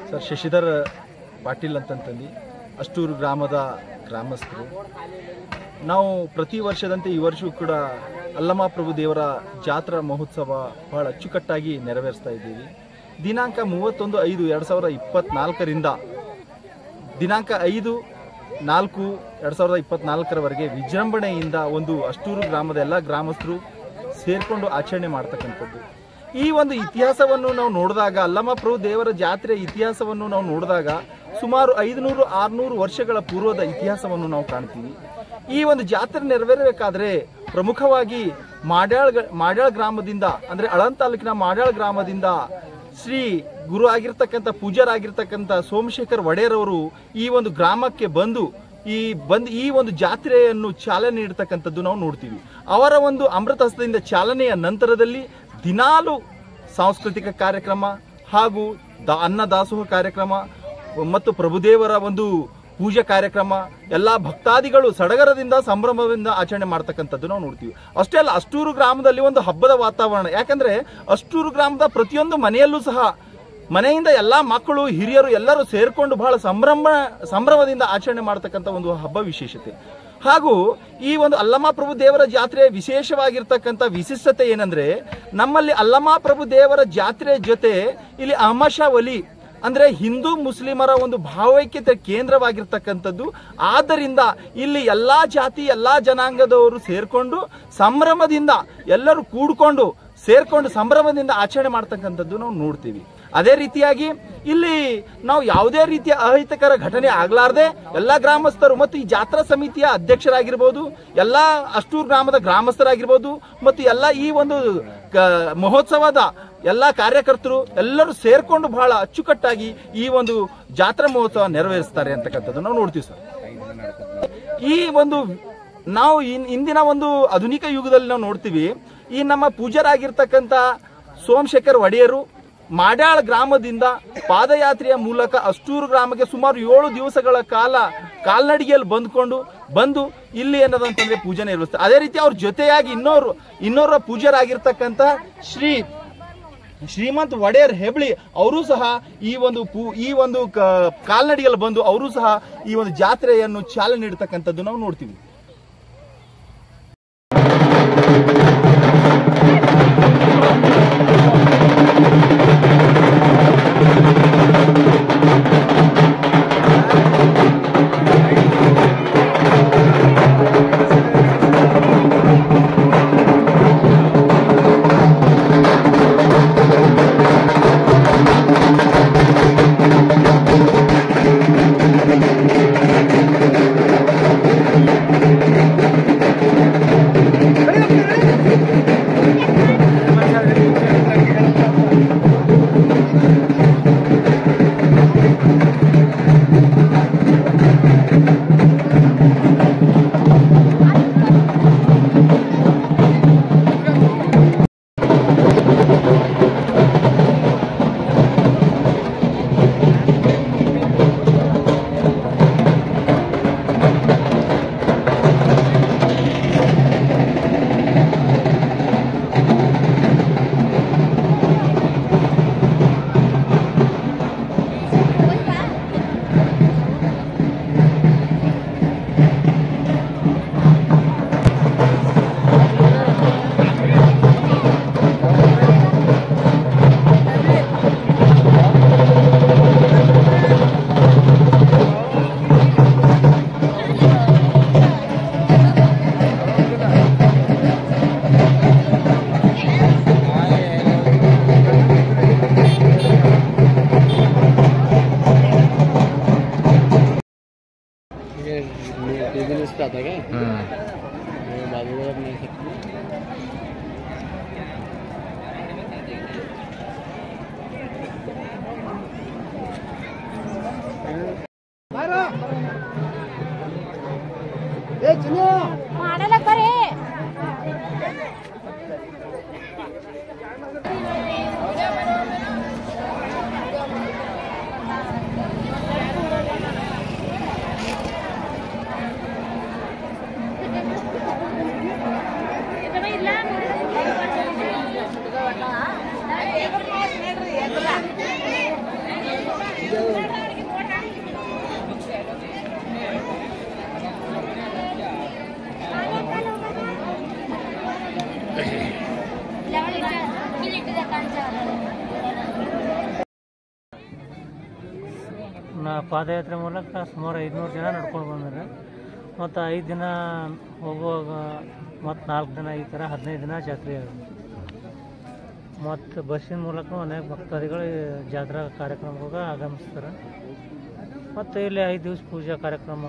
Sir Shashidhar Patil ಅಂತಂತಂದು Ashtur ಗ್ರಾಮದ ಗ್ರಾಮಸ್ಥರು. ನಾವು ಪ್ರತಿ ವರ್ಷದಂತೆ ಈ ವರ್ಷವೂ ಕೂಡ ಅಲ್ಲಮ ಪ್ರಭು ದೇವರ ಜಾತ್ರಾ ಮಹೋತ್ಸವ ಬಹಳ ಅಚ್ಚುಕಟ್ಟಾಗಿ ನೆರವೇರಿಸ್ತಾ ಇದ್ದೀವಿ. ದಿನಾಂಕ 31/5/2024ರಿಂದ ದಿನಾಂಕ 5/4/2024ರವರೆಗೆ ವಿಜೃಂಭಣೆಯಿಂದ ಒಂದು ಅಷ್ಟೂರು ಗ್ರಾಮದ ಎಲ್ಲ ಗ್ರಾಮಸ್ಥರು ಸೇರಿಕೊಂಡು ಆಚರಣೆ ಮಾಡ್ತಕ್ಕಂಥದ್ದು. ಈ ಒಂದು ಇತಿಹಾಸವನ್ನು ನಾವು ನೋಡಿದಾಗ, ಅಲ್ಲಮ ಪ್ರಭು ದೇವರ ಜಾತ್ರೆಯ ಇತಿಹಾಸವನ್ನು ನಾವು ನೋಡಿದಾಗ ಸುಮಾರು 500-600 ವರ್ಷಗಳ ಪೂರ್ವದ ಇತಿಹಾಸವನ್ನು ನಾವು ಕಾಣ್ತೀವಿ. ಈ ಒಂದು ಜಾತ್ರೆ ನೆರವೇರಬೇಕಾದ್ರೆ ಪ್ರಮುಖವಾಗಿ ಮಾಡ್ಯಾಳ್ ಗ್ರಾಮದಿಂದ, ಅಂದರೆ ಅಳನ್ ತಾಲೂಕಿನ ಮಾಡ್ಯಾಳ್ ಗ್ರಾಮದಿಂದ ಶ್ರೀ ಗುರು ಆಗಿರ್ತಕ್ಕಂಥ ಪೂಜ್ಯರಾಗಿರ್ತಕ್ಕಂಥ ಸೋಮಶೇಖರ್ ಒಡೆಯರ್ ಅವರು ಈ ಒಂದು ಗ್ರಾಮಕ್ಕೆ ಬಂದು ಈ ಒಂದು ಜಾತ್ರೆಯನ್ನು ಚಾಲನೆ ನೀಡತಕ್ಕಂಥದ್ದು ನಾವು ನೋಡ್ತೀವಿ. ಅವರ ಒಂದು ಅಮೃತ ಹಸ್ತದಿಂದ ಚಾಲನೆಯ ನಂತರದಲ್ಲಿ ದಿನಾಲು ಸಾಂಸ್ಕೃತಿಕ ಕಾರ್ಯಕ್ರಮ ಹಾಗೂ ಅನ್ನದಾಸೋಹ ಕಾರ್ಯಕ್ರಮ ಮತ್ತು ಪ್ರಭುದೇವರ ಒಂದು ಪೂಜೆ ಕಾರ್ಯಕ್ರಮ ಎಲ್ಲ ಭಕ್ತಾದಿಗಳು ಸಡಗರದಿಂದ ಸಂಭ್ರಮದಿಂದ ಆಚರಣೆ ಮಾಡ್ತಕ್ಕಂಥದ್ದು ನಾವು ನೋಡ್ತೀವಿ. ಅಷ್ಟೇ ಅಲ್ಲ, ಅಷ್ಟೂರು ಗ್ರಾಮದಲ್ಲಿ ಒಂದು ಹಬ್ಬದ ವಾತಾವರಣ. ಯಾಕಂದ್ರೆ ಅಷ್ಟೂರು ಗ್ರಾಮದ ಪ್ರತಿಯೊಂದು ಮನೆಯಲ್ಲೂ ಸಹ ಮನೆಯಿಂದ ಎಲ್ಲ ಮಕ್ಕಳು ಹಿರಿಯರು ಎಲ್ಲರೂ ಸೇರ್ಕೊಂಡು ಬಹಳ ಸಂಭ್ರಮದಿಂದ ಆಚರಣೆ ಮಾಡ್ತಕ್ಕಂಥ ಒಂದು ಹಬ್ಬ ವಿಶೇಷತೆ. ಹಾಗೂ ಈ ಒಂದು ಅಲ್ಲಮ ಪ್ರಭು ದೇವರ ಜಾತ್ರೆ ವಿಶೇಷವಾಗಿರ್ತಕ್ಕಂಥ ವಿಶಿಷ್ಟತೆ ಏನಂದ್ರೆ, ನಮ್ಮಲ್ಲಿ ಅಲ್ಲಮ ಪ್ರಭು ದೇವರ ಜಾತ್ರೆ ಜೊತೆ ಇಲ್ಲಿ ಅಹಮದ್ ಶಾ ವಲಿ ಅಂದ್ರೆ ಹಿಂದೂ ಮುಸ್ಲಿಮರ ಒಂದು ಭಾವೈಕ್ಯತೆ ಕೇಂದ್ರವಾಗಿರ್ತಕ್ಕಂಥದ್ದು. ಆದ್ದರಿಂದ ಇಲ್ಲಿ ಎಲ್ಲಾ ಜಾತಿ ಎಲ್ಲಾ ಜನಾಂಗದವರು ಸೇರ್ಕೊಂಡು ಸಂಭ್ರಮದಿಂದ ಎಲ್ಲರೂ ಕೂಡ್ಕೊಂಡು ಸೇರ್ಕೊಂಡು ಸಂಭ್ರಮದಿಂದ ಆಚರಣೆ ಮಾಡ್ತಕ್ಕಂಥದ್ದು ನಾವು ನೋಡ್ತೀವಿ. ಅದೇ ರೀತಿಯಾಗಿ ಇಲ್ಲಿ ನಾವು ಯಾವುದೇ ರೀತಿಯ ಅಹಿತಕರ ಘಟನೆ ಆಗ್ಲಾರ್ದೆ ಎಲ್ಲ ಗ್ರಾಮಸ್ಥರು ಮತ್ತು ಈ ಜಾತ್ರಾ ಸಮಿತಿಯ ಅಧ್ಯಕ್ಷರಾಗಿರ್ಬೋದು, ಎಲ್ಲ ಅಷ್ಟೂರು ಗ್ರಾಮದ ಗ್ರಾಮಸ್ಥರಾಗಿರ್ಬೋದು ಮತ್ತು ಎಲ್ಲ ಈ ಒಂದು ಮಹೋತ್ಸವದ ಎಲ್ಲ ಕಾರ್ಯಕರ್ತರು ಎಲ್ಲರೂ ಸೇರ್ಕೊಂಡು ಬಹಳ ಅಚ್ಚುಕಟ್ಟಾಗಿ ಈ ಒಂದು ಜಾತ್ರಾ ಮಹೋತ್ಸವ ನೆರವೇರಿಸ್ತಾರೆ ಅಂತಕ್ಕಂಥದ್ದು ನಾವು ನೋಡ್ತೀವಿ ಸರ್. ಈ ಒಂದು ನಾವು ಇಂದಿನ ಒಂದು ಆಧುನಿಕ ಯುಗದಲ್ಲಿ ನಾವು ನೋಡ್ತೀವಿ, ಈ ನಮ್ಮ ಪೂಜ್ಯರಾಗಿರ್ತಕ್ಕಂಥ ಸೋಮಶೇಖರ್ ಒಡೆಯರು ಮಾಡ್ಯಾಳ್ ಗ್ರಾಮದಿಂದ ಪಾದಯಾತ್ರೆಯ ಮೂಲಕ ಅಷ್ಟೂರು ಗ್ರಾಮಕ್ಕೆ ಸುಮಾರು 7 ದಿವಸಗಳ ಕಾಲ ಕಾಲ್ನಡಿಗೆಯಲ್ಲಿ ಬಂದು ಇಲ್ಲಿ ಏನದಂತಂದ್ರೆ ಪೂಜೆ ನಿರ್ವಹಿಸ್ತಾರೆ. ಅದೇ ರೀತಿ ಅವ್ರ ಜೊತೆಯಾಗಿ ಇನ್ನೋರ್ವ ಪೂಜ್ಯರಾಗಿರ್ತಕ್ಕಂಥ ಶ್ರೀಮಂತ್ ಒಡೆಯರ್ ಹೆಬ್ಳಿ ಅವರು ಸಹ ಈ ಒಂದು ಕಾಲ್ನಡಿಗೆಯಲ್ಲಿ ಬಂದು ಅವರು ಸಹ ಈ ಒಂದು ಜಾತ್ರೆಯನ್ನು ಚಾಲನೆ ನೀಡತಕ್ಕಂಥದ್ದು ನಾವು ನೋಡ್ತೀವಿ. आता क्या बाजूला नहीं सकती ಮಾಡಲ್ಲ ಕರೆ ಇಲ್ಲ ಪಾದಯಾತ್ರೆ ಮೂಲಕ ಸುಮಾರು 500 ಜನ ನಡ್ಕೊಂಡು ಬಂದರೆ, ಮತ್ತು 5 ದಿನ ಹೋಗುವಾಗ ಮತ್ತು 4 ದಿನ ಈ ಥರ 15 ದಿನ ಜಾತ್ರೆ ಆಗುತ್ತೆ. ಮತ್ತು ಬಸ್ಸಿನ ಮೂಲಕ ಅನೇಕ ಭಕ್ತಾದಿಗಳು ಜಾತ್ರಾ ಕಾರ್ಯಕ್ರಮಕ್ಕೆ ಆಗಮಿಸ್ತಾರೆ. ಮತ್ತು ಇಲ್ಲಿ 5 ದಿವಸ ಪೂಜಾ ಕಾರ್ಯಕ್ರಮ,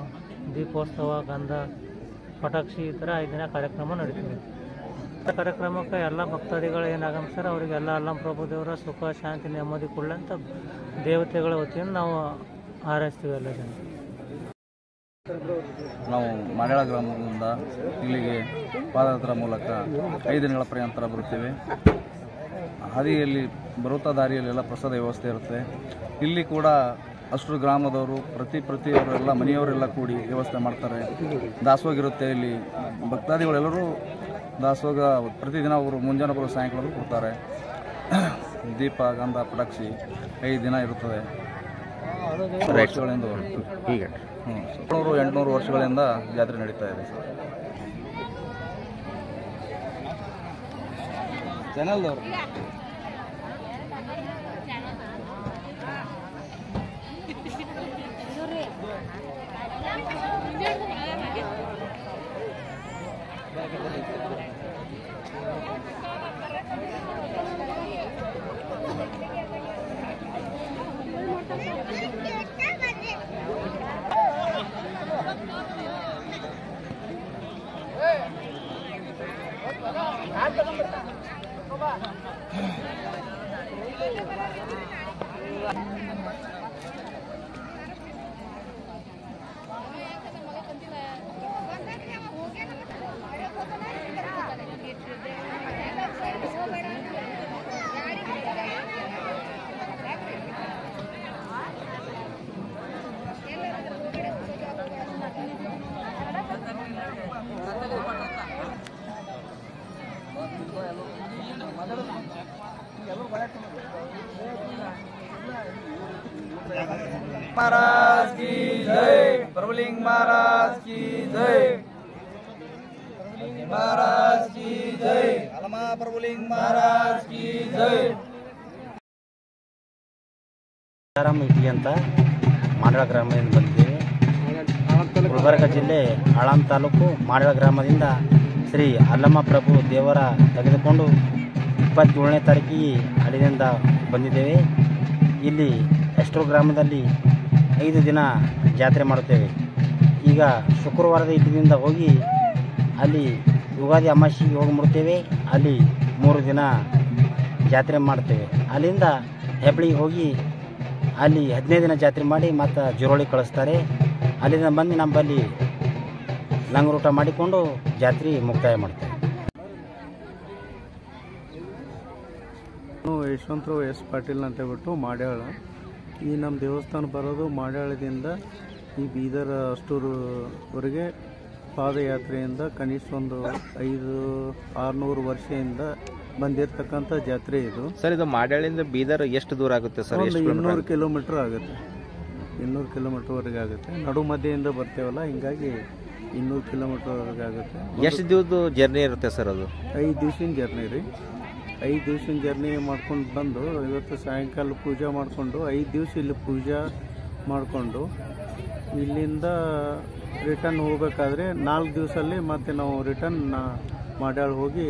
ದೀಪೋತ್ಸವ, ಗಂಧ, ಪಟಾಕ್ಷಿ ಈ ಥರ 5 ದಿನ ಕಾರ್ಯಕ್ರಮ ನಡೀತದೆ. ಕಾರ್ಯಕ್ರಮಕ್ಕೆ ಎಲ್ಲ ಭಕ್ತಾದಿಗಳು ಏನು ಆಗಮಿಸ್ತಾರೆ ಅವರಿಗೆಲ್ಲ ಅಲ್ಲಮ ಪ್ರಭು ದೇವರ ಸುಖ, ಶಾಂತಿ, ನೆಮ್ಮದಿ ಕೊಡಲಿ ಅಂತ ದೇವತೆಗಳ ವತಿಯಿಂದ ನಾವು ಹಾರೈಸ್ತೀವಿ ಎಲ್ಲ ಜನ. ನಾವು ಮಾಡ್ಯಾಳ ಗ್ರಾಮದಿಂದ ಇಲ್ಲಿಗೆ ಪಾದಯಾತ್ರೆ ಮೂಲಕ 5 ದಿನಗಳ ಪರ್ಯಂತರ ಬರುತ್ತೇವೆ. ಹಾದಿಯಲ್ಲಿ ಬರುತ್ತಾ ದಾರಿಯಲ್ಲೆಲ್ಲ ಪ್ರಸಾದ ವ್ಯವಸ್ಥೆ ಇರುತ್ತೆ. ಇಲ್ಲಿ ಕೂಡ ಅಷ್ಟು ಗ್ರಾಮದವರು ಪ್ರತಿಯವರೆಲ್ಲ ಮನೆಯವರೆಲ್ಲ ಕೂಡಿ ವ್ಯವಸ್ಥೆ ಮಾಡ್ತಾರೆ. ದಾಸೋಗ ಇರುತ್ತೆ. ಇಲ್ಲಿ ಭಕ್ತಾದಿಗಳೆಲ್ಲರೂ ದಾಸೋಗ ಪ್ರತಿದಿನ ಅವರು ಮುಂಜಾನೆ ಬರೋ ಸಾಯಂಕಾಲ ಕೊಡ್ತಾರೆ. ದೀಪ, ಗಂಧ, ಪಟಾಕ್ಷಿ 5 ದಿನ ಇರುತ್ತದೆ. ವರ್ಷಗಳಿಂದ ಈಗ 700-800 ವರ್ಷಗಳಿಂದ ಜಾತ್ರೆ ನಡೀತಾ ಇದೆ ಸರ್. ಚಾನಲ್ದವರು महाराज की जय, प्रभुलिंग महाराज की जय, महाराज की जय, अलमा प्रभुलिंग महाराज की जय. ಇಟಿ ಅಂತ ಮಾಡ್ಯಾಳ ಗ್ರಾಮದಿಂದ ಬಂದಿದ್ದೇವೆ. ಗುಲ್ಬರ್ಗ ಜಿಲ್ಲೆ ಆಳಂದ ತಾಲೂಕು ಮಾಡ್ಯಾಳ ಗ್ರಾಮದಿಂದ ಶ್ರೀ ಅಲ್ಲಮ ಪ್ರಭು ದೇವರ ತೆಗೆದುಕೊಂಡು 27ನೇ ತಾರೀಕಿಗೆ ಅಲ್ಲಿಂದ ಬಂದಿದ್ದೇವೆ. ಇಲ್ಲಿ ಎಷ್ಟೋ ಗ್ರಾಮದಲ್ಲಿ 5 ದಿನ ಜಾತ್ರೆ ಮಾಡುತ್ತೇವೆ. ಈಗ ಶುಕ್ರವಾರದ ಇಲ್ಲಿಂದ ಹೋಗಿ ಅಲ್ಲಿ ಯುಗಾದಿ ಅಮಾವಾಸ್ಯೆಗೆ ಹೋಗಿ ಮುಡ್ತೇವೆ. ಅಲ್ಲಿ 3 ದಿನ ಜಾತ್ರೆ ಮಾಡ್ತೇವೆ. ಅಲ್ಲಿಂದ ಹೆಬ್ಳಿಗೆ ಹೋಗಿ ಅಲ್ಲಿ 15 ದಿನ ಜಾತ್ರೆ ಮಾಡಿ ಮತ್ತು ಜೋರೋಳಿ ಕಳಿಸ್ತಾರೆ. ಅಲ್ಲಿಂದ ಬಂದು ನಮ್ಮಲ್ಲಿ ಲಂಗರೂಟ ಮಾಡಿಕೊಂಡು ಜಾತ್ರೆ ಮುಕ್ತಾಯ ಮಾಡ್ತೇವೆ. ಯಶವಂತರಾವ್ ಎಸ್ ಪಾಟೀಲ್ ಅಂತ ಹೇಳ್ಬಿಟ್ಟು ಮಾಡ್ಯಾಳ. ಈ ನಮ್ಮ ದೇವಸ್ಥಾನ ಬರೋದು ಮಾಡ್ಯಾಳದಿಂದ ಈ ಬೀದರ್ ಅಷ್ಟೂರುವರೆಗೆ ಪಾದಯಾತ್ರೆಯಿಂದ ಕನಿಷ್ಠ ಒಂದು 500-600 ವರ್ಷದಿಂದ ಬಂದಿರತಕ್ಕಂಥ ಜಾತ್ರೆ ಇದು ಸರ್. ಇದು ಮಾಡ್ಯಾಳಿಂದ ಬೀದರ್ ಎಷ್ಟು ದೂರ ಆಗುತ್ತೆ ಸರ್? ಒಂದು 200 ಕಿಲೋಮೀಟ್ರ್ ಆಗುತ್ತೆ. 200 ಕಿಲೋಮೀಟ್ರ್ವರೆಗೆ ಆಗುತ್ತೆ. ನಡು ಮಧ್ಯೆಯಿಂದ ಬರ್ತೇವಲ್ಲ, ಹಿಂಗಾಗಿ 200 ಕಿಲೋಮೀಟ್ರ್ವರೆಗೆ ಆಗುತ್ತೆ. ಎಷ್ಟು ದಿವಸದ ಜರ್ನಿ ಇರುತ್ತೆ ಸರ್ ಅದು? 5 ದಿವಸಿನ ಜರ್ನಿ ರೀ. 5 ದಿವಸಿನ ಜರ್ನಿ ಮಾಡ್ಕೊಂಡು ಬಂದು ಇವತ್ತು ಸಾಯಂಕಾಲ ಪೂಜೆ ಮಾಡಿಕೊಂಡು 5 ದಿವಸ ಇಲ್ಲಿ ಪೂಜೆ ಮಾಡಿಕೊಂಡು ಇಲ್ಲಿಂದ ರಿಟರ್ನ್ ಹೋಗಬೇಕಾದ್ರೆ 4 ದಿವಸಲ್ಲಿ ಮತ್ತೆ ನಾವು ರಿಟರ್ನ್ ಮಾಡ್ಯಾಳ ಹೋಗಿ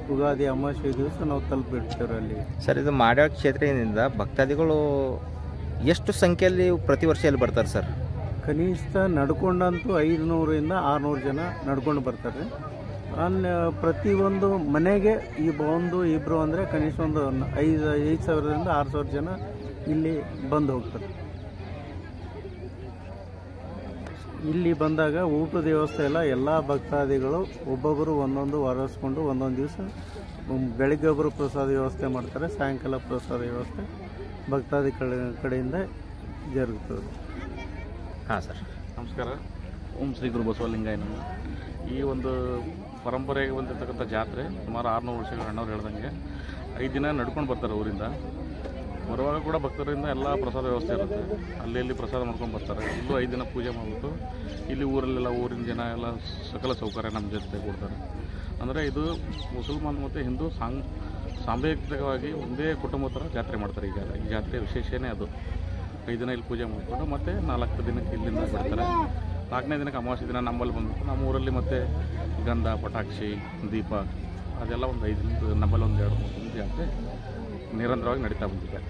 ಯುಗಾದಿ ಅಮಾವಾಸ್ಯೆ ದಿವಸ ನಾವು ತಲುಪಿಡ್ತೇವೆ ಅಲ್ಲಿ. ಸರ್, ಇದು ಮಾಡ್ಯಾಳ ಕ್ಷೇತ್ರದಿಂದ ಭಕ್ತಾದಿಗಳು ಎಷ್ಟು ಸಂಖ್ಯೆಯಲ್ಲಿ ಪ್ರತಿ ವರ್ಷ ಇಲ್ಲಿ ಬರ್ತಾರೆ ಸರ್? ಕನಿಷ್ಠ ನಡ್ಕೊಂಡಂತೂ 500ರಿಂದ 600 ಜನ ನಡ್ಕೊಂಡು ಬರ್ತಾರೆ. ಅಲ್ಲಿ ಪ್ರತಿಯೊಂದು ಮನೆಗೆ ಒಂದು ಇಬ್ಬರು ಅಂದರೆ ಕನಿಷ್ಠ ಒಂದು 5,000ರಿಂದ 6,000 ಜನ ಇಲ್ಲಿ ಬಂದು ಹೋಗ್ತಾರೆ. ಇಲ್ಲಿ ಬಂದಾಗ ಊಟದ ವ್ಯವಸ್ಥೆ ಎಲ್ಲ ಭಕ್ತಾದಿಗಳು ಒಬ್ಬೊಬ್ಬರು ಒಂದೊಂದು ಹೊರಸ್ಕೊಂಡು ಒಂದೊಂದು ದಿವಸ ಬೆಳಗ್ಗೆ ಒಬ್ಬರು ಪ್ರಸಾದ ವ್ಯವಸ್ಥೆ ಮಾಡ್ತಾರೆ, ಸಾಯಂಕಾಲ ಪ್ರಸಾದ ವ್ಯವಸ್ಥೆ ಭಕ್ತಾದಿ ಕಡೆಯಿಂದ ಜರುಗುತ್ತದೆ. ಹಾಂ ಸರ್, ನಮಸ್ಕಾರ. ಓಂ ಶ್ರೀ ಗುರು ಬಸವಲಿಂಗಾಯನ. ಈ ಒಂದು ಪರಂಪರೆಗೆ ಬಂದಿರತಕ್ಕಂಥ ಜಾತ್ರೆ ಸುಮಾರು 600 ವರ್ಷಗಳ ಅಣ್ಣವ್ರು ಹೇಳ್ದಂಗೆ 5 ದಿನ ನಡ್ಕೊಂಡು ಬರ್ತಾರೆ ಊರಿಂದ. ಬರುವಾಗ ಕೂಡ ಭಕ್ತರಿಂದ ಎಲ್ಲ ಪ್ರಸಾದ ವ್ಯವಸ್ಥೆ ಇರುತ್ತೆ. ಅಲ್ಲಿ ಪ್ರಸಾದ ಮಾಡ್ಕೊಂಡು ಬರ್ತಾರೆ. ಇಲ್ಲೂ 5 ದಿನ ಪೂಜೆ ಮಾಡಿಬಿಟ್ಟು ಇಲ್ಲಿ ಊರಲ್ಲೆಲ್ಲ ಊರಿನ ಜನ ಎಲ್ಲ ಸಕಲ ಸೌಕರ್ಯ ನಮ್ಮ ಜೊತೆ ಕೊಡ್ತಾರೆ. ಅಂದರೆ ಇದು ಮುಸಲ್ಮಾನ್ ಮತ್ತು ಹಿಂದೂ ಸಾಂವೇಗಿಕವಾಗಿ ಒಂದೇ ಕುಟುಂಬ ಥರ ಜಾತ್ರೆ ಮಾಡ್ತಾರೆ. ಈಗ ಈ ಜಾತ್ರೆ ವಿಶೇಷನೇ ಅದು. 5 ದಿನ ಇಲ್ಲಿ ಪೂಜೆ ಮಾಡಿಕೊಂಡು ಮತ್ತೆ 4 ದಿನಕ್ಕೆ ಇಲ್ಲಿಂದ ಬಿಡ್ತಾರೆ. 4ನೇ ದಿನಕ್ಕೆ ಅಮಾವಾಸ್ಯೆ ದಿನ ನಮ್ಮಲ್ಲಿ ಬಂದ್ಬಿಟ್ಟು ನಮ್ಮ ಊರಲ್ಲಿ ಮತ್ತೆ ಗಂಧ, ಪಟಾಕ್ಷಿ, ದೀಪ ಅದೆಲ್ಲ ಒಂದು 5 ದಿನ ನಮ್ಮಲ್ಲಿ ಒಂದು 2-3 ದಿನ ಜಾತ್ರೆ ನಿರಂತರವಾಗಿ ನಡೀತಾ ಬಂದಿದೆ.